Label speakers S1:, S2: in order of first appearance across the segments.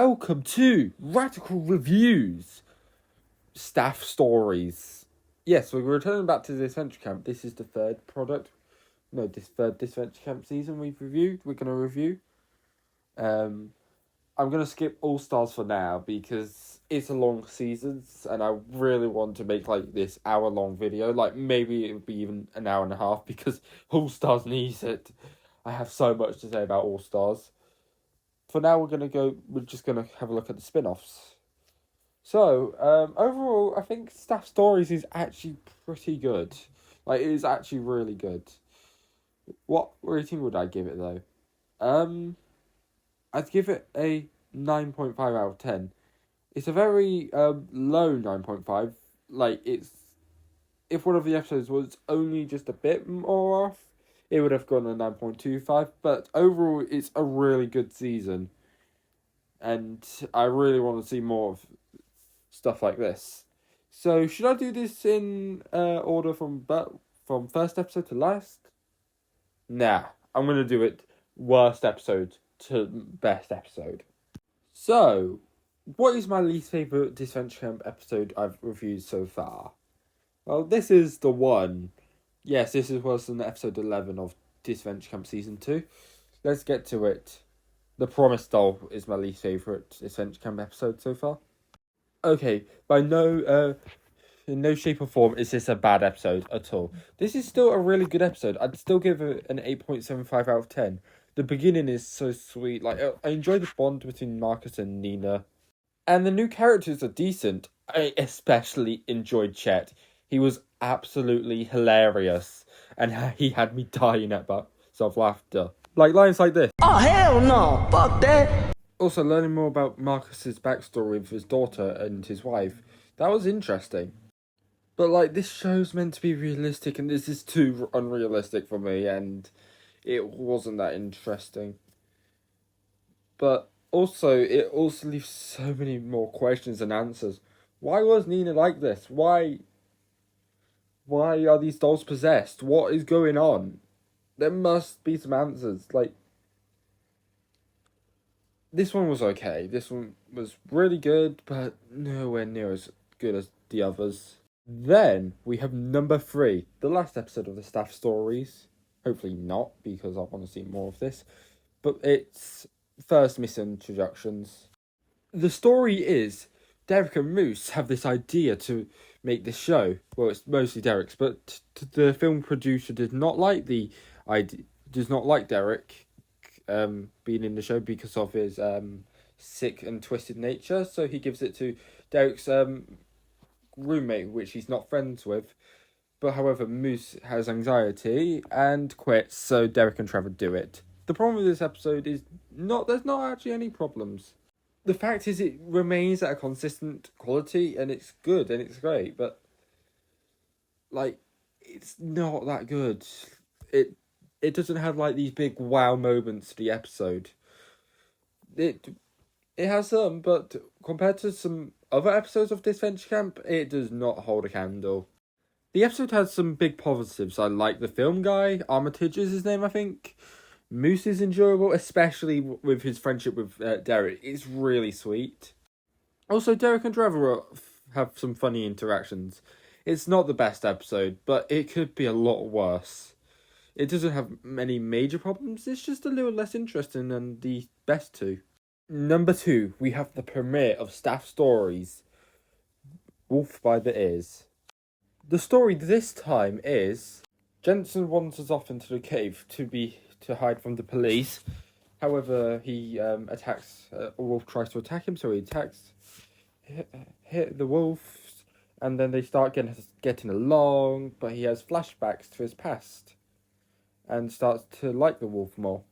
S1: welcome to Radical Reviews Staff Stories. Yes, we're returning back to this Adventure Camp. This is the third Adventure Camp season we're going to review. I'm going to skip All Stars for now because it's a long season and I really want to make this hour-long video. Maybe it would be even an hour and a half because All Stars needs it. I have so much to say about All Stars. For now, we're just going to have a look at the spin-offs. So, overall, I think Staff Stories is actually pretty good. It is actually really good. What rating would I give it, though? I'd give it a 9.5 out of 10. It's a very, low 9.5. If one of the episodes was only just a bit more off, it would have gone a 9.25, but overall, it's a really good season. And I really want to see more of stuff like this. So, should I do this in order from first episode to last? Nah, I'm going to do it worst episode to best episode. So, what is my least favourite Adventure Camp episode I've reviewed so far? Well, this is the one. Yes, was in episode 11 of Adventure Camp Season 2. Let's get to it. The Promised Doll is my least favourite Adventure Camp episode so far. Okay, in no shape or form is this a bad episode at all. This is still a really good episode. I'd still give it an 8.75 out of 10. The beginning is so sweet. I enjoy the bond between Marcus and Nina. And the new characters are decent. I especially enjoyed Chet. He was absolutely hilarious. And he had me dying at self-laughter. Lines like this.
S2: Oh, hell no! Fuck that!
S1: Also, learning more about Marcus's backstory with his daughter and his wife. That was interesting. But, this show's meant to be realistic, and this is too unrealistic for me, and it wasn't that interesting. But also, it also leaves so many more questions than answers. Why was Nina like this? Why are these dolls possessed? What is going on? There must be some answers. This one was okay. This one was really good, but nowhere near as good as the others. Then we have number 3, the last episode of the Staff Stories. Hopefully not, because I want to see more of this. But it's first misintroductions. The story is Derek and Moose have this idea to make this show. Well, it's mostly Derek's, but the film producer did not like the idea. Does not like Derek being in the show because of his sick and twisted nature. So he gives it to Derek's roommate, which he's not friends with. But however, Moose has anxiety and quits, so Derek and Trevor do it. The problem with this episode is there's not actually any problems. The fact is it remains at a consistent quality and it's good and it's great, but it's not that good. It doesn't have these big wow moments to the episode. It has some, but compared to some other episodes of Adventure Camp, it does not hold a candle. The episode has some big positives. I like the film guy. Armitage is his name, I think. Moose is enjoyable, especially with his friendship with Derek. It's really sweet. Also, Derek and Trevor have some funny interactions. It's not the best episode, but it could be a lot worse. It doesn't have many major problems. It's just a little less interesting than the best two. Number 2, we have the premiere of Staff Stories, Wolf by the Ears. The story this time is Jensen wanders off into the cave to hide from the police. However, he attacks. A wolf tries to attack him, so he attacks hit the wolves, and then they start getting along. But he has flashbacks to his past, and starts to like the wolf more.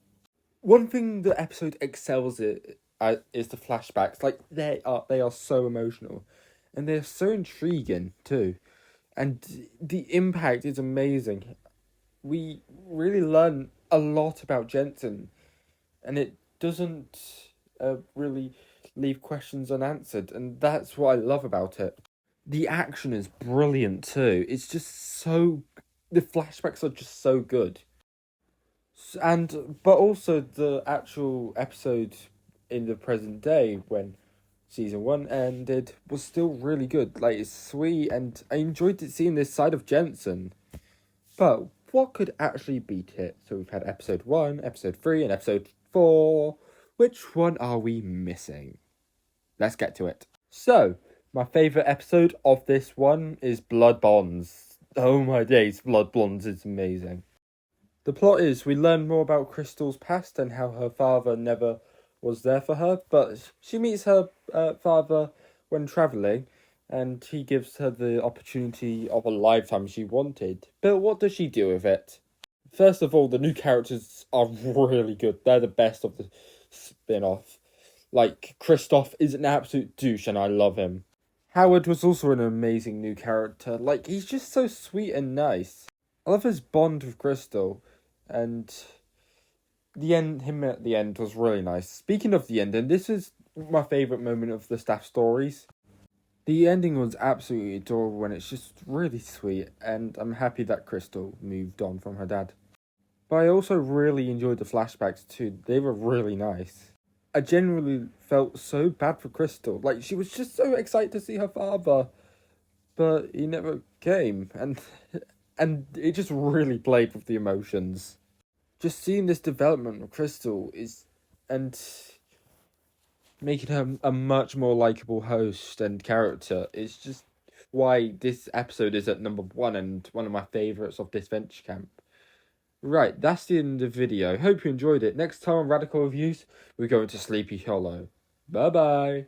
S1: One thing the episode excels at is the flashbacks. They are so emotional, and they're so intriguing too. And the impact is amazing. We really learn a lot about Jensen, and it doesn't really leave questions unanswered, and that's what I love about it. The action is brilliant too. It's just the flashbacks are just so good. But also the actual episode in the present day when season 1 ended was still really good. Like, it's sweet, and I enjoyed seeing this side of Jensen. But what could actually beat it? So we've had episode 1, episode 3, and episode 4. Which one are we missing? Let's get to it. So, my favourite episode of this one is Blood Bonds. Oh my days, Blood Bonds is amazing. The plot is we learn more about Crystal's past and how her father never was there for her, but she meets her father when travelling, and he gives her the opportunity of a lifetime she wanted. But what does she do with it? First of all, the new characters are really good. They're the best of the spin-off. Like, Kristoff is an absolute douche and I love him. Howard was also an amazing new character. Like, he's just so sweet and nice. I love his bond with Crystal, and him at the end was really nice. Speaking of the end, and this is my favourite moment of the staff stories. The ending was absolutely adorable and it's just really sweet, and I'm happy that Crystal moved on from her dad. But I also really enjoyed the flashbacks too. They were really nice. I genuinely felt so bad for Crystal. Like, she was just so excited to see her father, but he never came, and it just really played with the emotions. Just seeing this development of Crystal and making her a much more likable host and character is just why this episode is at number 1 and one of my favourites of this Venture Camp. Right, that's the end of the video. Hope you enjoyed it. Next time on Radical Reviews, we're going to Sleepy Hollow. Bye bye.